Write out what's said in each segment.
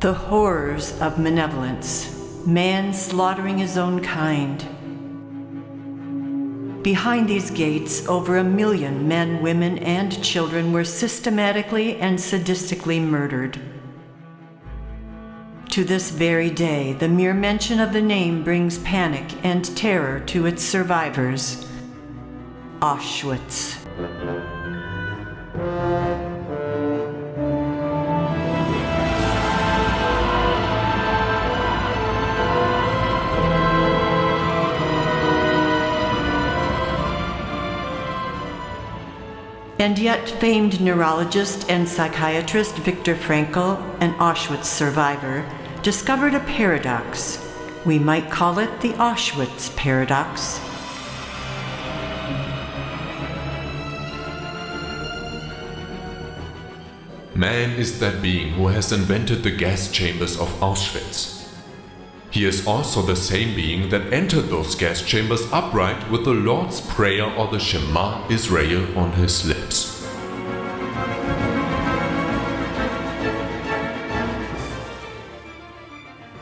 The horrors of malevolence, man slaughtering his own kind. Behind these gates, over 1 million men, women, and children were systematically and sadistically murdered. To this very day, the mere mention of the name brings panic and terror to its survivors. Auschwitz. And yet, famed neurologist and psychiatrist Viktor Frankl, an Auschwitz survivor, discovered a paradox. We might call it the Auschwitz paradox. Man is that being who has invented the gas chambers of Auschwitz. He is also the same being that entered those gas chambers upright with the Lord's Prayer or the Shema Israel on his lips.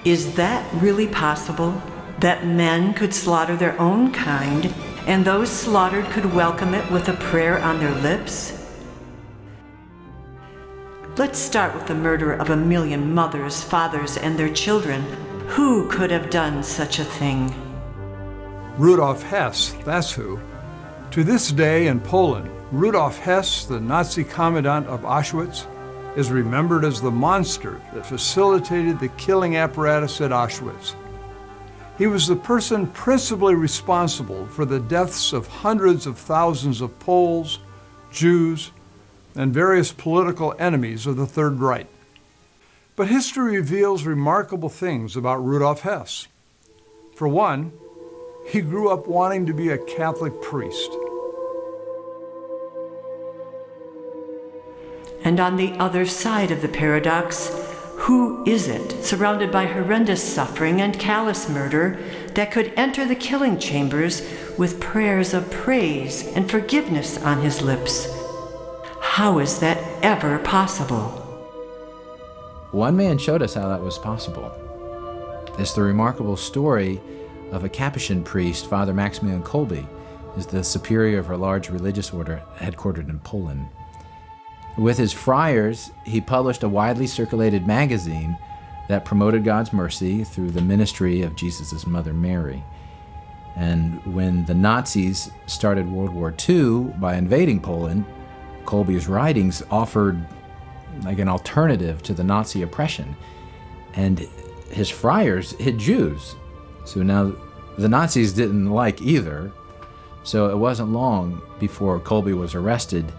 Is that really possible? That men could slaughter their own kind, and those slaughtered could welcome it with a prayer on their lips? Let's start with the murder of 1 million mothers, fathers, and their children. Who could have done such a thing? Rudolf Hess, that's who. To this day in Poland, Rudolf Hess, the Nazi commandant of Auschwitz, is remembered as the monster that facilitated the killing apparatus at Auschwitz. He was the person principally responsible for the deaths of hundreds of thousands of Poles, Jews, and various political enemies of the Third Reich. But history reveals remarkable things about Rudolf Hess. For one, he grew up wanting to be a Catholic priest. And on the other side of the paradox, who is it, surrounded by horrendous suffering and callous murder, that could enter the killing chambers with prayers of praise and forgiveness on his lips? How is that ever possible? One man showed us how that was possible. It's the remarkable story of a Capuchin priest, Father Maximillian Kolbe, is the superior of a large religious order headquartered in Poland. With his friars, he published a widely circulated magazine that promoted God's mercy through the ministry of Jesus' mother Mary. And when the Nazis started World War II by invading Poland, Kolbe's writings offered like an alternative to the Nazi oppression. And his friars hid Jews. So now the Nazis didn't like either. So it wasn't long before Kolbe was arrested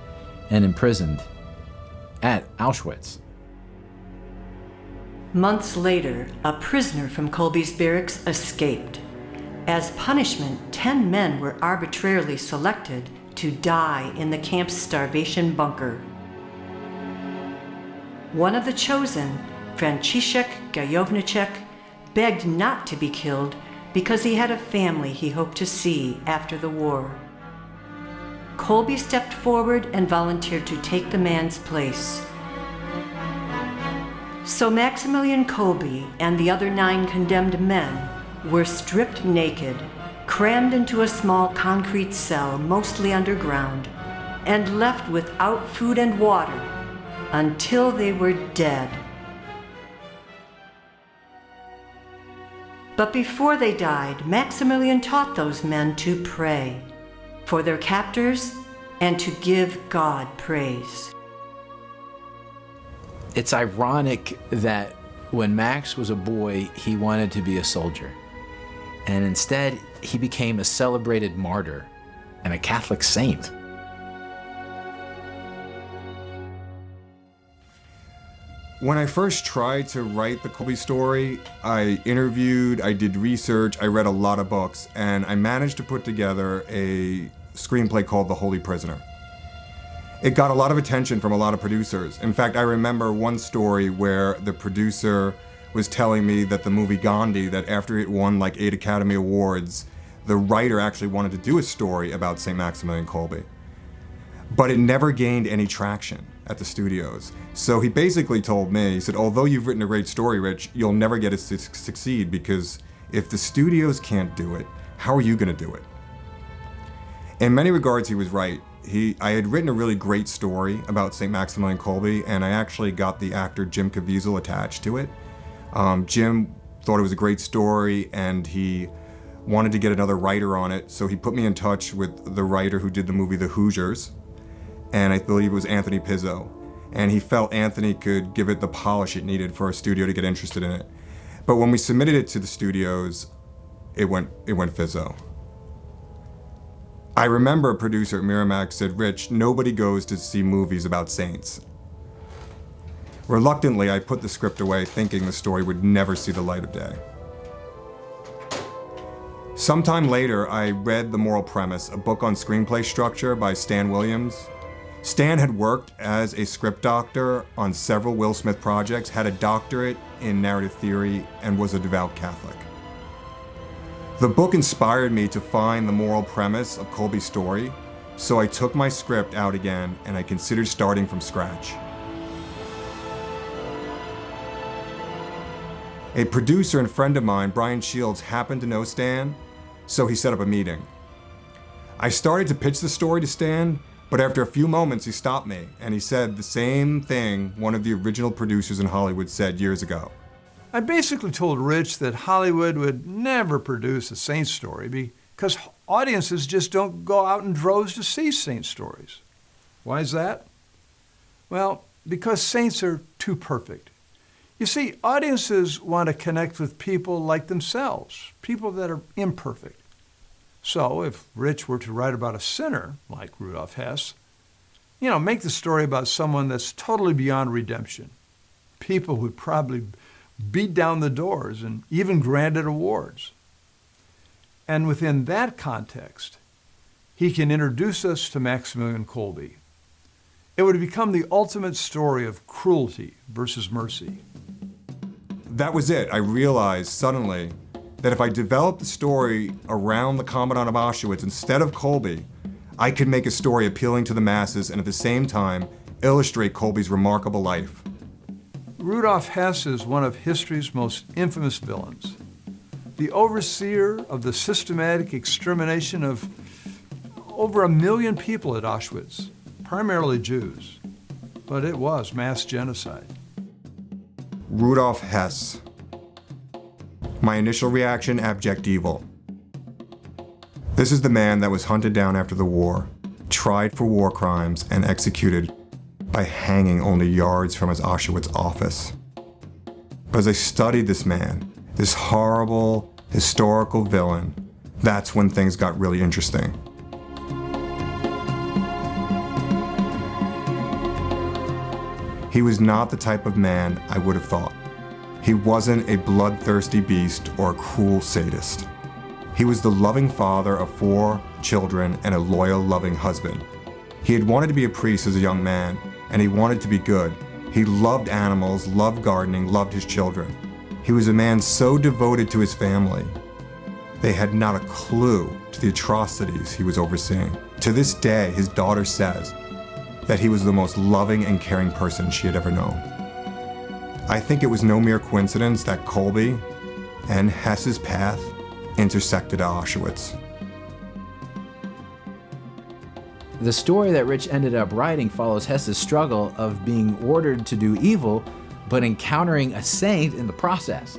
and imprisoned at Auschwitz. Months later, a prisoner from Kolbe's barracks escaped. As punishment, 10 men were arbitrarily selected to die in the camp's starvation bunker. One of the chosen, Franciszek Gajowniczek, begged not to be killed because he had a family he hoped to see after the war. Kolbe stepped forward and volunteered to take the man's place. So Maximillian Kolbe and the other 9 condemned men were stripped naked, crammed into a small concrete cell, mostly underground, and left without food and water until they were dead. But before they died, Maximillian taught those men to pray for their captors and to give God praise. It's ironic that when Max was a boy, he wanted to be a soldier. And instead, he became a celebrated martyr and a Catholic saint. When I first tried to write the Kolbe story, I interviewed, I did research, I read a lot of books, and I managed to put together a screenplay called The Holy Prisoner. It got a lot of attention from a lot of producers. In fact, I remember one story where the producer was telling me that the movie Gandhi, that after it won like 8 Academy Awards, the writer actually wanted to do a story about St. Maximilian Kolbe. but it never gained any traction at the studios. So he basically told me, he said, although you've written a great story, Rich, you'll never get it to succeed, because if the studios can't do it, how are you going to do it? In many regards, he was right. I had written a really great story about St. Maximillian Kolbe, and I actually got the actor Jim Caviezel attached to it. Jim thought it was a great story, and he wanted to get another writer on it, so he put me in touch with the writer who did the movie The Hoosiers, and I believe it was Anthony Pizzo. And he felt Anthony could give it the polish it needed for a studio to get interested in it. But when we submitted it to the studios, it went fizzo. I remember a producer at Miramax said, Rich, nobody goes to see movies about saints. Reluctantly, I put the script away, thinking the story would never see the light of day. Sometime later, I read The Moral Premise, a book on screenplay structure by Stan Williams. Stan had worked as a script doctor on several Will Smith projects, had a doctorate in narrative theory, and was a devout Catholic. The book inspired me to find the moral premise of Kolbe's story, so I took my script out again and I considered starting from scratch. A producer and friend of mine, Brian Shields, happened to know Stan, so he set up a meeting. I started to pitch the story to Stan, but after a few moments he stopped me and he said the same thing one of the original producers in Hollywood said years ago. I basically told Rich that Hollywood would never produce a saint story because audiences just don't go out in droves to see saint stories. Why is that? Well, because saints are too perfect. You see, audiences want to connect with people like themselves, people that are imperfect. So if Rich were to write about a sinner, like Rudolf Hess, make the story about someone that's totally beyond redemption. People would probably beat down the doors and even granted awards. And within that context, he can introduce us to Maximillian Kolbe. It would become the ultimate story of cruelty versus mercy. That was it. I realized suddenly that if I developed the story around the Commandant of Auschwitz instead of Kolbe, I could make a story appealing to the masses and at the same time illustrate Kolbe's remarkable life. Rudolf Hess is one of history's most infamous villains, the overseer of the systematic extermination of over 1 million people at Auschwitz, primarily Jews, but it was mass genocide. Rudolf Hess. My initial reaction, abject evil. This is the man that was hunted down after the war, tried for war crimes, and executed by hanging only yards from his Auschwitz office. But as I studied this man, this horrible, historical villain, that's when things got really interesting. He was not the type of man I would have thought. He wasn't a bloodthirsty beast or a cruel sadist. He was the loving father of 4 children and a loyal, loving husband. He had wanted to be a priest as a young man, and he wanted to be good. He loved animals, loved gardening, loved his children. He was a man so devoted to his family, they had not a clue to the atrocities he was overseeing. To this day, his daughter says that he was the most loving and caring person she had ever known. I think it was no mere coincidence that Kolbe and Hess's path intersected at Auschwitz. The story that Rich ended up writing follows Hess's struggle of being ordered to do evil, but encountering a saint in the process.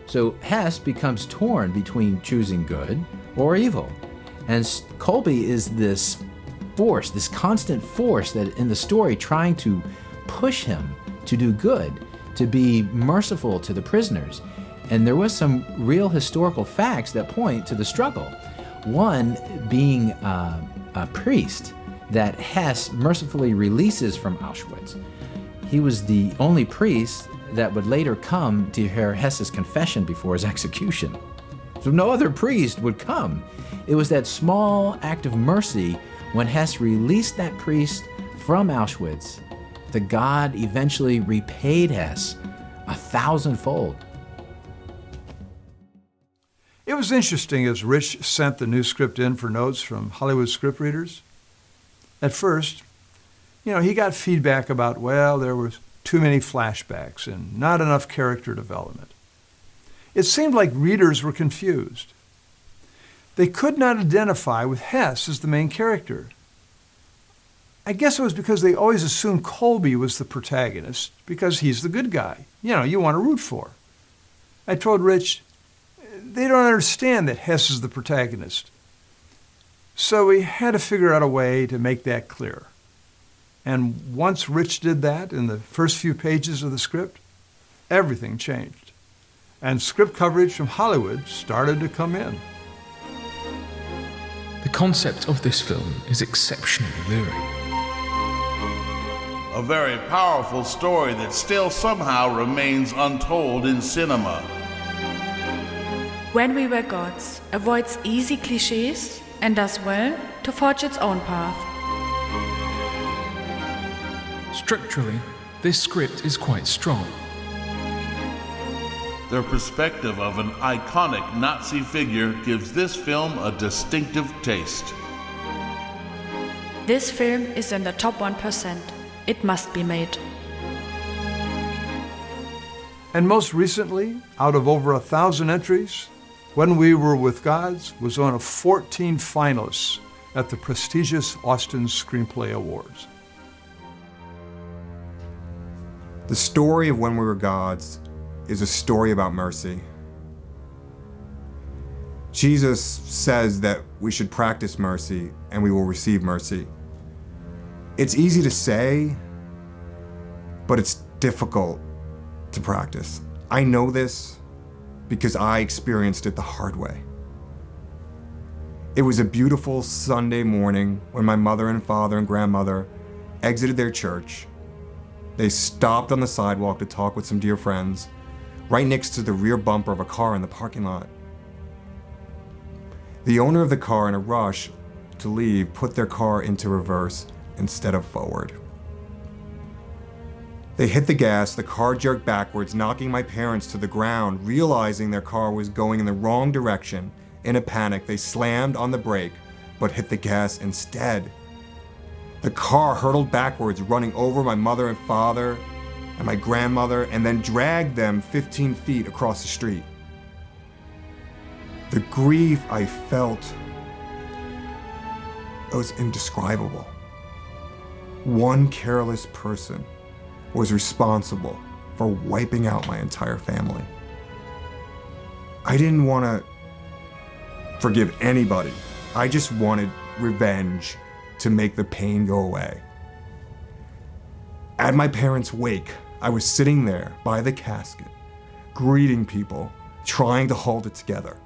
So Hess becomes torn between choosing good or evil. And Kolbe is this force, this constant force that in the story trying to push him to do good, to be merciful to the prisoners. And there was some real historical facts that point to the struggle. One being a priest that Hess mercifully releases from Auschwitz. He was the only priest that would later come to hear Hess's confession before his execution. So no other priest would come. It was that small act of mercy when Hess released that priest from Auschwitz that God eventually repaid Hess 1,000-fold. It was interesting as Rich sent the new script in for notes from Hollywood script readers. At first, he got feedback about, well, there was too many flashbacks and not enough character development. It seemed like readers were confused. They could not identify with Hess as the main character. I guess it was because they always assumed Kolbe was the protagonist because he's the good guy. You want to root for. I told Rich, they don't understand that Hess is the protagonist. So we had to figure out a way to make that clear. And once Rich did that in the first few pages of the script, everything changed. And script coverage from Hollywood started to come in. The concept of this film is exceptionally luring. A very powerful story that still somehow remains untold in cinema. When We Were Gods avoids easy cliches and does well to forge its own path. Structurally, this script is quite strong. Their perspective of an iconic Nazi figure gives this film a distinctive taste. This film is in the top 1%. It must be made. And most recently, out of over 1,000 entries, When We Were With Gods was one of 14 finalists at the prestigious Austin Screenplay Awards. The story of When We Were Gods is a story about mercy. Jesus says that we should practice mercy and we will receive mercy. It's easy to say, but it's difficult to practice. I know this because I experienced it the hard way. It was a beautiful Sunday morning when my mother and father and grandmother exited their church. They stopped on the sidewalk to talk with some dear friends, right next to the rear bumper of a car in the parking lot. The owner of the car, in a rush to leave, put their car into reverse instead of forward. They hit the gas, the car jerked backwards, knocking my parents to the ground. Realizing their car was going in the wrong direction, in a panic, they slammed on the brake, but hit the gas instead. The car hurtled backwards, running over my mother and father and my grandmother, and then dragged them 15 feet across the street. The grief I felt was indescribable. One careless person was responsible for wiping out my entire family. I didn't want to forgive anybody. I just wanted revenge to make the pain go away. At my parents' wake, I was sitting there by the casket, greeting people, trying to hold it together.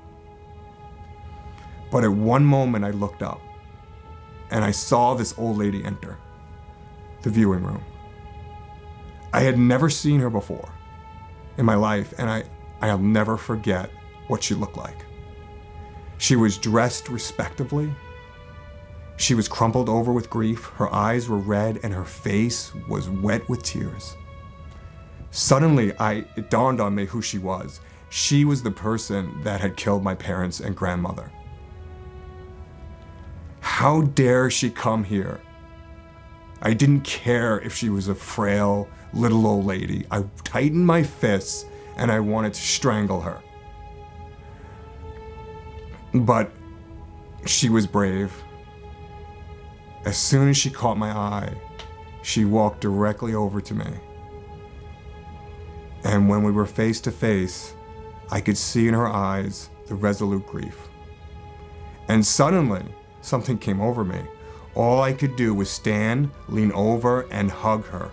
But at one moment I looked up and I saw this old lady enter the viewing room. I had never seen her before in my life, and I'll never forget what she looked like. She was dressed respectably. She was crumpled over with grief. Her eyes were red and her face was wet with tears. Suddenly, it dawned on me who she was. She was the person that had killed my parents and grandmother. How dare she come here? I didn't care if she was a frail, little old lady. I tightened my fists and I wanted to strangle her. But she was brave. As soon as she caught my eye, she walked directly over to me. And when we were face to face, I could see in her eyes the resolute grief. And suddenly, something came over me. All I could do was stand, lean over, and hug her.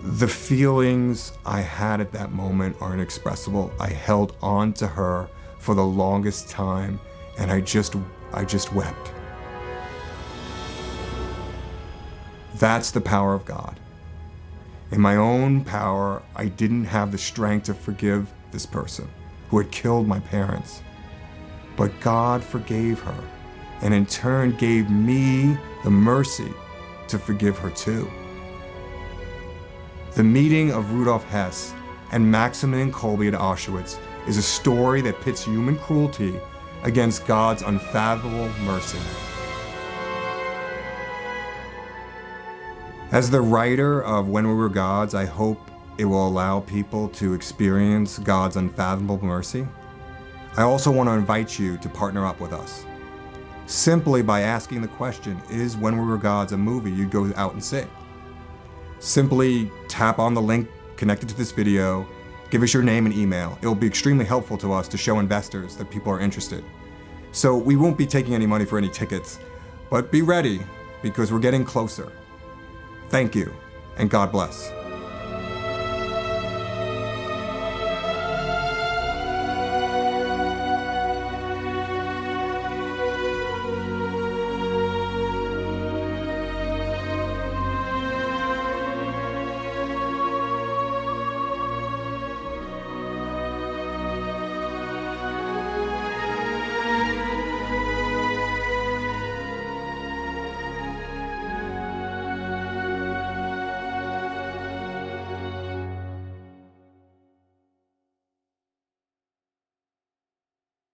The feelings I had at that moment are inexpressible. I held on to her for the longest time, and I just wept. That's the power of God. In my own power, I didn't have the strength to forgive this person who had killed my parents. But God forgave her, and in turn gave me the mercy to forgive her too. The meeting of Rudolf Hess and Maximillian Kolbe at Auschwitz is a story that pits human cruelty against God's unfathomable mercy. As the writer of When We Were Gods, I hope it will allow people to experience God's unfathomable mercy. I also want to invite you to partner up with us. Simply by asking the question, is When We Were Gods a movie you'd go out and see? Simply tap on the link connected to this video, give us your name and email. It will be extremely helpful to us to show investors that people are interested. So we won't be taking any money for any tickets, but be ready because we're getting closer. Thank you, and God bless.